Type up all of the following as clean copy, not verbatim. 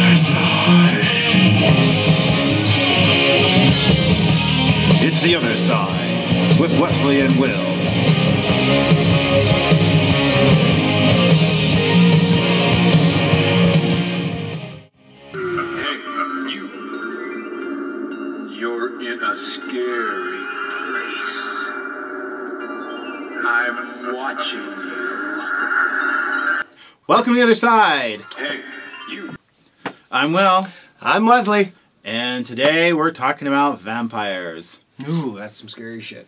other side. It's The Other Side with Wesley and Will. You're in a scary place. I'm watching you. Welcome to The Other Side. Hey, you. I'm Will. I'm Wesley. And today we're talking about vampires. Ooh, that's some scary shit.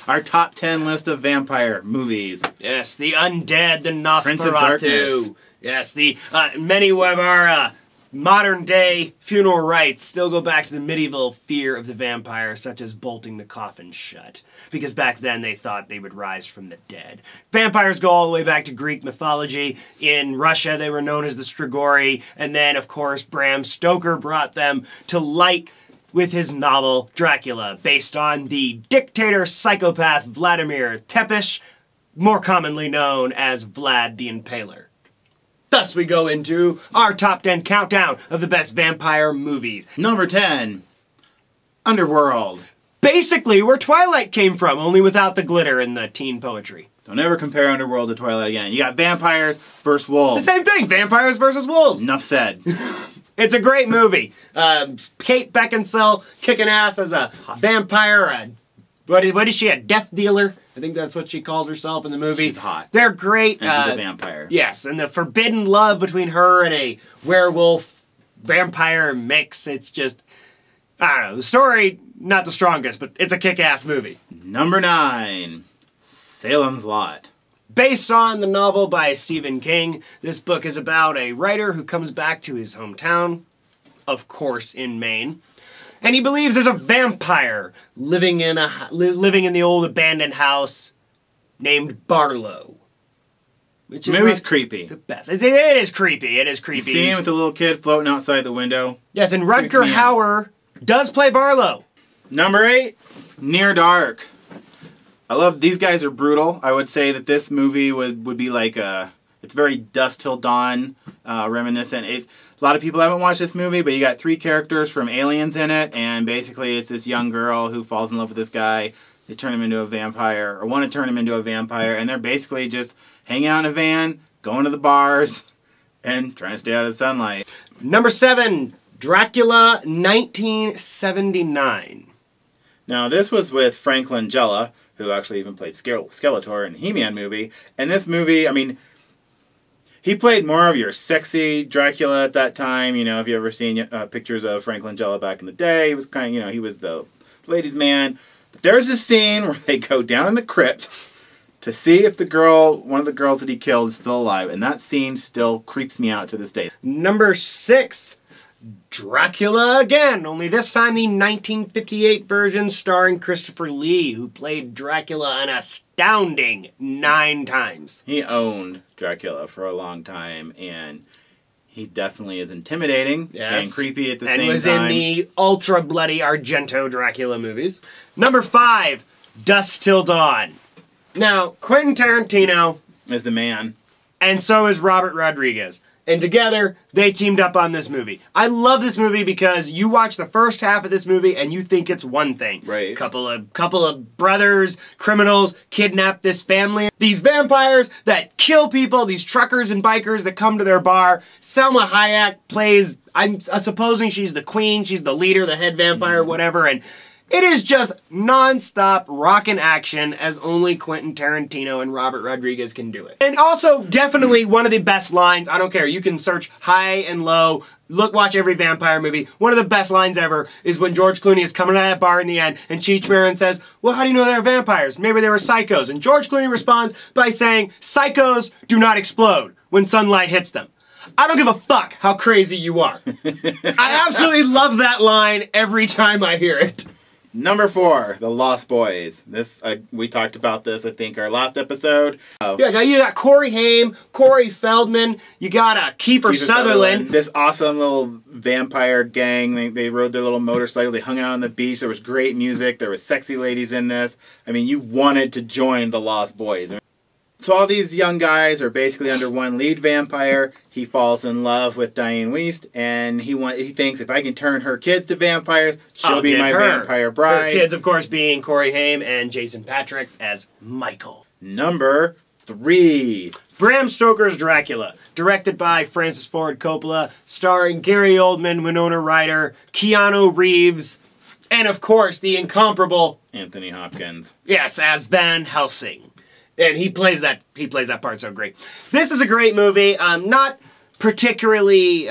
Our top 10 list of vampire movies. Yes, the undead, the Prince of Darkness. Nosferatu. Yes, the many of our modern day funeral rites still go back to the medieval fear of the vampire, such as bolting the coffin shut. Because back then they thought they would rise from the dead. Vampires go all the way back to Greek mythology. In Russia they were known as the Strigoi, and then of course Bram Stoker brought them to light with his novel Dracula, based on the dictator psychopath Vladimir Tepish, more commonly known as Vlad the Impaler. Thus we go into our top 10 countdown of the best vampire movies. Number 10, Underworld. Basically where Twilight came from, only without the glitter and the teen poetry. Don't ever compare Underworld to Twilight again. You got vampires versus wolves. It's the same thing, vampires versus wolves. Enough said. It's a great movie. Kate Beckinsale kicking ass as a vampire. What is she, a death dealer? I think that's what she calls herself in the movie. She's hot. They're great. And she's a vampire. Yes, and the forbidden love between her and a werewolf vampire mix. It's just, I don't know. The story, not the strongest, but it's a kick-ass movie. Number 9, Salem's Lot. Based on the novel by Stephen King, this book is about a writer who comes back to his hometown, of course in Maine, and he believes there's a vampire living in the old abandoned house named Barlow. Which is Movie's creepy. the best. It is creepy. It is creepy. Scene with the little kid floating outside the window. Yes, and Rutger Hauer does play Barlow. Number 8, Near Dark. I love, these guys are brutal. I would say that this movie would be like it's very Dusk Till Dawn reminiscent. A lot of people haven't watched this movie, but you got 3 characters from Aliens in it, and basically it's this young girl who falls in love with this guy. They turn him into a vampire, or want to turn him into a vampire, and they're basically just hanging out in a van, going to the bars, and trying to stay out of the sunlight. Number 7, Dracula 1979. Now, this was with Frank Langella, who actually even played Skeletor in the He-Man movie. And this movie, I mean, he played more of your sexy Dracula at that time. You know, if you ever seen pictures of Frank Langella back in the day, he was kind of, you know, he was the ladies' man. But there's a scene where they go down in the crypt to see if the girl, one of the girls that he killed, is still alive. And that scene still creeps me out to this day. Number 6, Dracula again, only this time the 1958 version starring Christopher Lee, who played Dracula an astounding 9 times. He owned Dracula for a long time, and he definitely is intimidating and creepy at the same time. And was in the ultra bloody Argento Dracula movies. Number 5, Dusk Till Dawn. Now, Quentin Tarantino is the man. And so is Robert Rodriguez. And together, they teamed up on this movie. I love this movie because you watch the first half of this movie and you think it's one thing. Right. Couple of brothers, criminals, kidnap this family. These vampires that kill people, these truckers and bikers that come to their bar. Selma Hayek plays, I'm supposing she's the queen, she's the leader, the head vampire, whatever, and it is just non-stop rockin' action as only Quentin Tarantino and Robert Rodriguez can do it. And also, definitely one of the best lines, I don't care, you can search high and low, watch every vampire movie. One of the best lines ever is when George Clooney is coming out of that bar in the end and Cheech Marin says, well, how do you know they're vampires? Maybe they were psychos. And George Clooney responds by saying, psychos do not explode when sunlight hits them. I don't give a fuck how crazy you are. I absolutely love that line every time I hear it. Number 4, The Lost Boys. This we talked about this, I think, our last episode. Yeah, now you got Corey Haim, Corey Feldman, you got Kiefer Sutherland. This awesome little vampire gang. They rode their little motorcycles. They hung out on the beach. There was great music. There was sexy ladies in this. I mean, you wanted to join The Lost Boys. So all these young guys are basically under one lead vampire. He falls in love with Diane Wiest, and he thinks if I can turn her kids to vampires, she'll be my vampire bride. Her kids, of course, being Corey Haim and Jason Patric as Michael. Number 3. Bram Stoker's Dracula, directed by Francis Ford Coppola, starring Gary Oldman, Winona Ryder, Keanu Reeves, and of course the incomparable Anthony Hopkins. Yes, as Van Helsing. And he plays that part so great. This is a great movie. Not particularly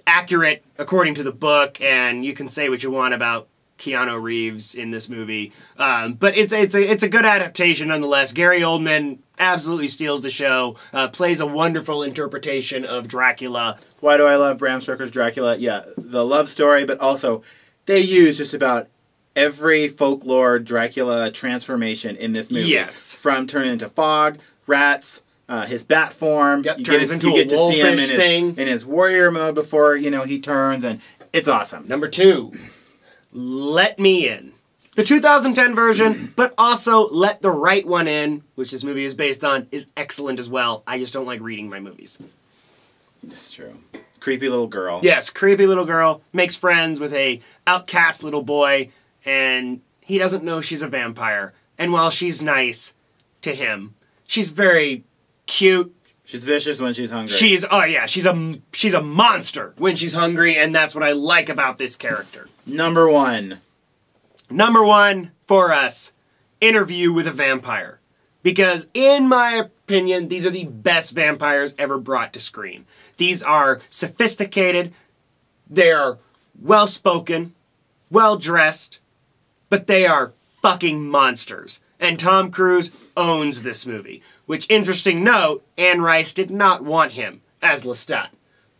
accurate according to the book, and you can say what you want about Keanu Reeves in this movie, but it's a good adaptation nonetheless. Gary Oldman absolutely steals the show. Plays a wonderful interpretation of Dracula. Why do I love Bram Stoker's Dracula? Yeah, the love story, but also they use just about every folklore Dracula transformation in this movie. Yes. From turning into fog, rats, his bat form. Yep, you get to see him in his warrior mode before, he turns, and it's awesome. Number 2, Let Me In. The 2010 version, but also Let the Right One In, which this movie is based on, is excellent as well. I just don't like reading my movies. This is true. Creepy little girl. Yes, creepy little girl. Makes friends with a outcast little boy, and he doesn't know she's a vampire. And while she's nice to him, she's very cute. She's vicious when she's hungry. She's a monster when she's hungry, and that's what I like about this character. Number 1 for us, Interview with a Vampire. Because in my opinion, these are the best vampires ever brought to screen. These are sophisticated, they're well-spoken, well-dressed, but they are fucking monsters. And Tom Cruise owns this movie. Which, interesting note, Anne Rice did not want him as Lestat.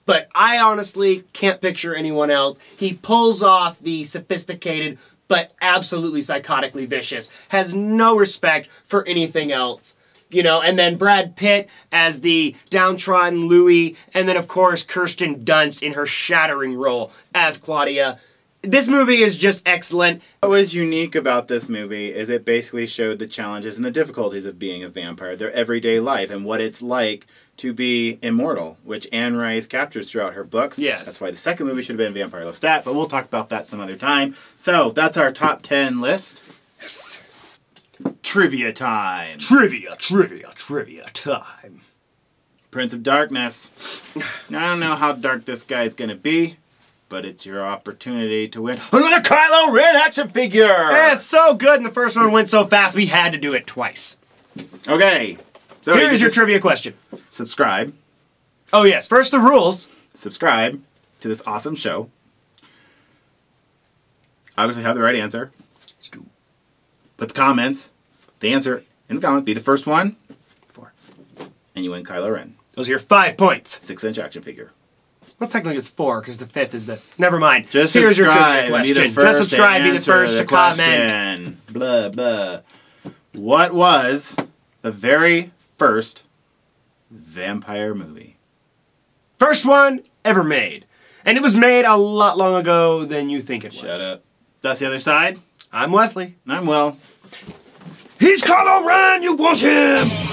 But I honestly can't picture anyone else. He pulls off the sophisticated, but absolutely psychotically vicious. Has no respect for anything else. And then Brad Pitt as the downtrodden Louis, and then of course Kirsten Dunst in her shattering role as Claudia. This movie is just excellent. What was unique about this movie is it basically showed the challenges and the difficulties of being a vampire, their everyday life, and what it's like to be immortal, which Anne Rice captures throughout her books. Yes. That's why the second movie should have been Vampire Lestat, but we'll talk about that some other time. So, that's our top 10 list. Yes. Trivia time. Trivia time. Prince of Darkness. Now, I don't know how dark this guy's gonna be, but it's your opportunity to win another Kylo Ren action figure! Yeah, it's so good, and the first one went so fast we had to do it twice. Okay. So here's your trivia question. Subscribe. Oh yes, first the rules. Subscribe to this awesome show. Obviously have the right answer. Put the comments, the answer in the comments. Be the first one. 4. And you win Kylo Ren. Those are your 5 points. 6-inch action figure. Well, technically it's 4 because the 5th is the... Never mind. Just here's your trivia question. question. Just subscribe, be the first to comment. Blah, blah. What was the very first vampire movie? First one ever made. And it was made a lot long ago than you think it was. Shut up. That's the other side. I'm Wesley. I'm Will. He's Kylo Ren! You want him!